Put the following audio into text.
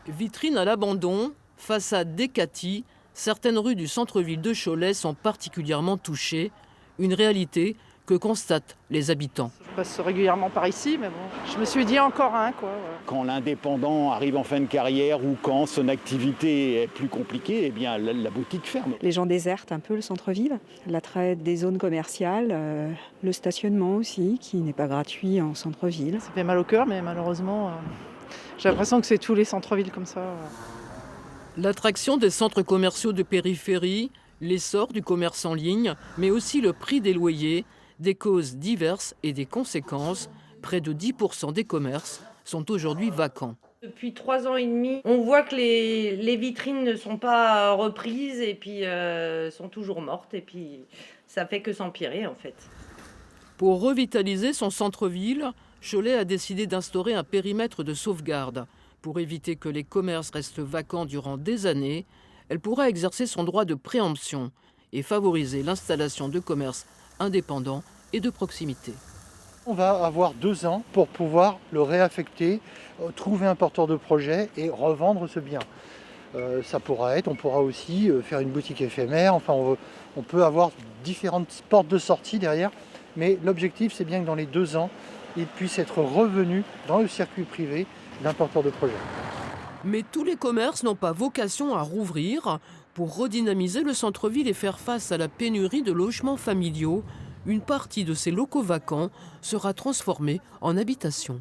Vitrine à l'abandon, façade décatie, certaines rues du centre-ville de Cholet sont particulièrement touchées. Une réalité que constatent les habitants. Je passe régulièrement par ici, mais bon, je me suis dit encore un, quoi. Voilà. Quand l'indépendant arrive en fin de carrière ou quand son activité est plus compliquée, eh bien la boutique ferme. Les gens désertent un peu le centre-ville, l'attrait des zones commerciales, le stationnement aussi, qui n'est pas gratuit en centre-ville. Ça fait mal au cœur, mais malheureusement, j'ai l'impression que c'est tous les centres-villes comme ça. L'attraction des centres commerciaux de périphérie, l'essor du commerce en ligne, mais aussi le prix des loyers, des causes diverses et des conséquences. Près de 10% des commerces sont aujourd'hui vacants. Depuis 3 ans et demi, on voit que les vitrines ne sont pas reprises et puis sont toujours mortes. Et puis ça fait que s'empirer en fait. Pour revitaliser son centre-ville, Cholet a décidé d'instaurer un périmètre de sauvegarde. Pour éviter que les commerces restent vacants durant des années, elle pourra exercer son droit de préemption et favoriser l'installation de commerces indépendants et de proximité. On va avoir 2 ans pour pouvoir le réaffecter, trouver un porteur de projet et revendre ce bien. On pourra aussi faire une boutique éphémère, enfin on peut avoir différentes portes de sortie derrière, mais l'objectif c'est bien que dans les 2 ans, il puisse être revenu dans le circuit privé d'un porteur de projet. Mais tous les commerces n'ont pas vocation à rouvrir. Pour redynamiser le centre-ville et faire face à la pénurie de logements familiaux, une partie de ces locaux vacants sera transformée en habitation.